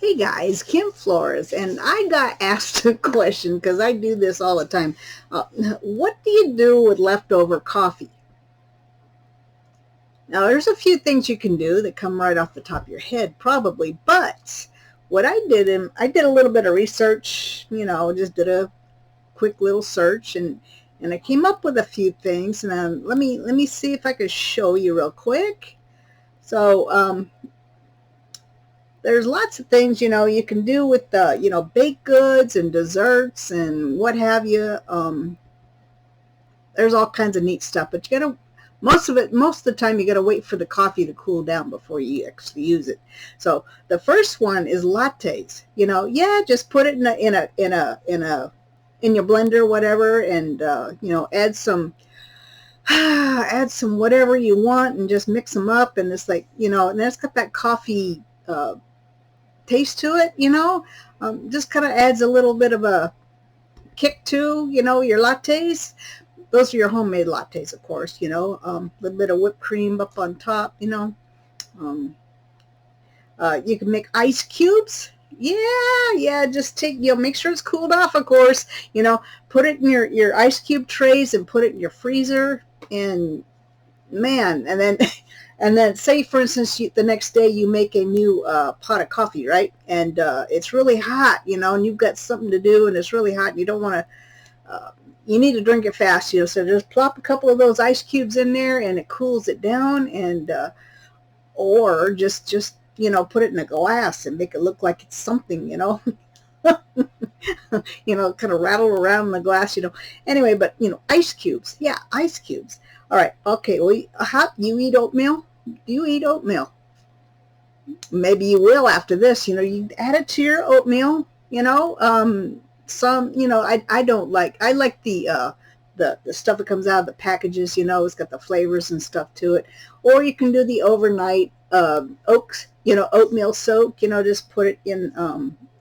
Hey guys, Kim Flores, and I got asked a question because I do this all the time. Uh, what do you do with leftover coffee? Now, there's a few things you can do that come right off the top of your head, probably, but what I did a little bit of research, just did a quick little search and I came up with a few things. And let me see if I can show you real quick. So, there's lots of things you can do with the baked goods and desserts and what have you. There's all kinds of neat stuff, but you gotta most of the time you gotta wait for the coffee to cool down before you actually use it. So the first one is lattes. Yeah, just put it in your blender, whatever, and add some add some whatever you want and just mix them up, and it's like, and that's got that coffee taste to it. Just kind of adds a little bit of a kick to your lattes. Those are your homemade lattes, of course. A little bit of whipped cream up on top. Um, you can make ice cubes. Yeah, just make sure it's cooled off, of course. Put it in your ice cube trays and put it in your freezer. And man, and then say, for instance, the next day you make a new pot of coffee, right? And it's really hot, and you've got something to do and it's really hot and you don't want to, you need to drink it fast, so just plop a couple of those ice cubes in there and it cools it down. And or just put it in a glass and make it look like it's something, kind of rattle around in the glass. Anyway, but ice cubes. Yeah, ice cubes. All right. Okay. Well, how you eat oatmeal? Do you eat oatmeal? Maybe you will after this. You add it to your oatmeal. Some. I don't like. I like the stuff that comes out of the packages. It's got the flavors and stuff to it. Or you can do the overnight oatmeal soak. Just put it in.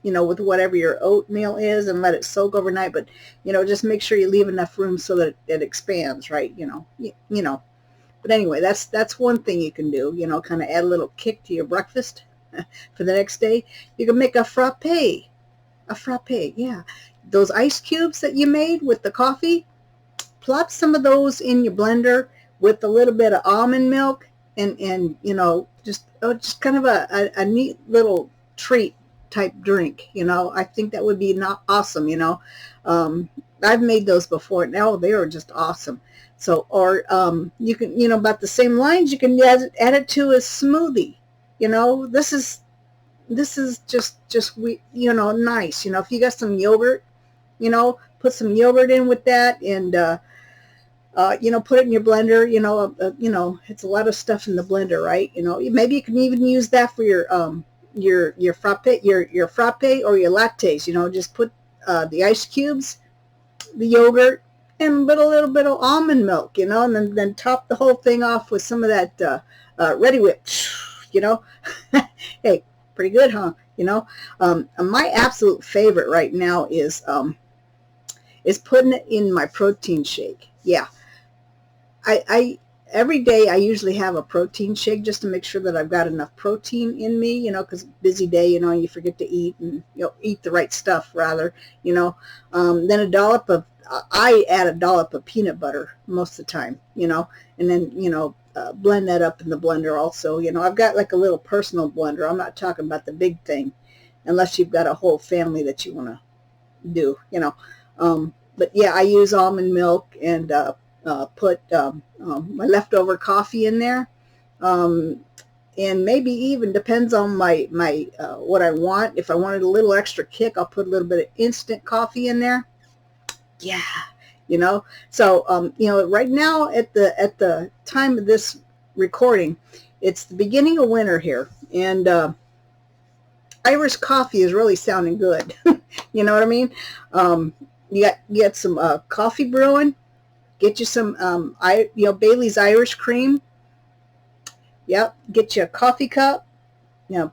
With whatever your oatmeal is and let it soak overnight. But, just make sure you leave enough room so that it expands, right? But anyway, that's one thing you can do, kind of add a little kick to your breakfast for the next day. You can make a frappe. A frappe, yeah. Those ice cubes that you made with the coffee, plop some of those in your blender with a little bit of almond milk and just kind of a neat little treat type drink. I think that would be not awesome. I've made those before. Now they are just awesome. So, or you can, about the same lines, you can add it to a smoothie. This is just nice. If you got some yogurt, put some yogurt in with that, and put it in your blender. It's a lot of stuff in the blender, right? Maybe you can even use that for your frappe, your frappe or your lattes. Just put the ice cubes, the yogurt, and a little bit of almond milk, and then top the whole thing off with some of that Ready Whip. Hey, pretty good, huh? My absolute favorite right now is putting it in my protein shake. Yeah, I every day I usually have a protein shake just to make sure that I've got enough protein in me, because busy day, you forget to eat and eat the right stuff rather, then I add a dollop of peanut butter most of the time, and then, blend that up in the blender also. I've got like a little personal blender. I'm not talking about the big thing unless you've got a whole family that you want to do. But yeah, I use almond milk and put my leftover coffee in there, and maybe even depends on my what I want. If I wanted a little extra kick, I'll put a little bit of instant coffee in there. Yeah, So right now at the time of this recording, it's the beginning of winter here, and Irish coffee is really sounding good. You know what I mean? You get some coffee brewing. Get you some, Bailey's Irish cream. Yep. Get you a coffee cup.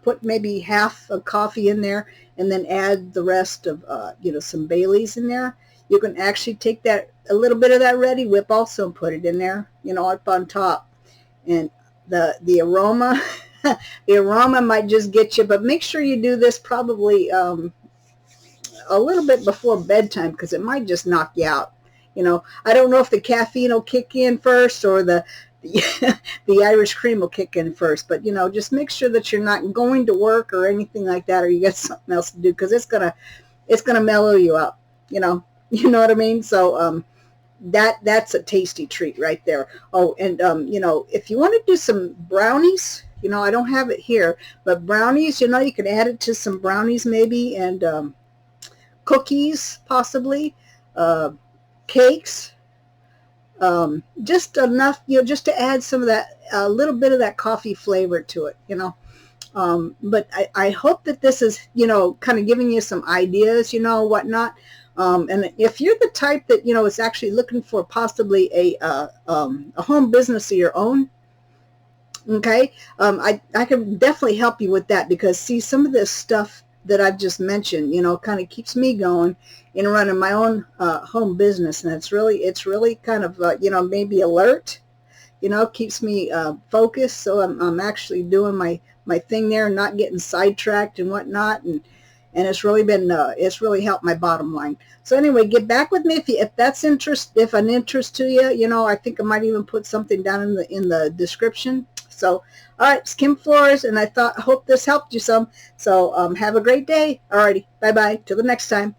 Put maybe half a coffee in there, and then add the rest of, some Bailey's in there. You can actually take a little bit of that Ready Whip also and put it in there, up on top. And the aroma, The aroma might just get you, but make sure you do this probably a little bit before bedtime because it might just knock you out. I don't know if the caffeine will kick in first or the Irish cream will kick in first, but just make sure that you're not going to work or anything like that, or you got something else to do, because it's gonna mellow you out. You know what I mean. So that's a tasty treat right there. Oh, and if you want to do some brownies, I don't have it here, but brownies, you can add it to some brownies maybe, and cookies possibly, cakes, just enough, just to add some of that, a little bit of that coffee flavor to it, but I hope that this is, kind of giving you some ideas, whatnot. And if you're the type that, is actually looking for possibly a home business of your own, okay, I can definitely help you with that, because see, some of this stuff that I've just mentioned, kind of keeps me going in running my own home business, and it's really kind of maybe alert, keeps me focused, so I'm actually doing my thing there, not getting sidetracked and whatnot, and it's really been it's really helped my bottom line. So anyway, get back with me if that's if an interest to you. I think I might even put something down in the description. So, all right, it's Kim Flores, and I hope this helped you some. So have a great day. Alrighty, bye bye. Till the next time.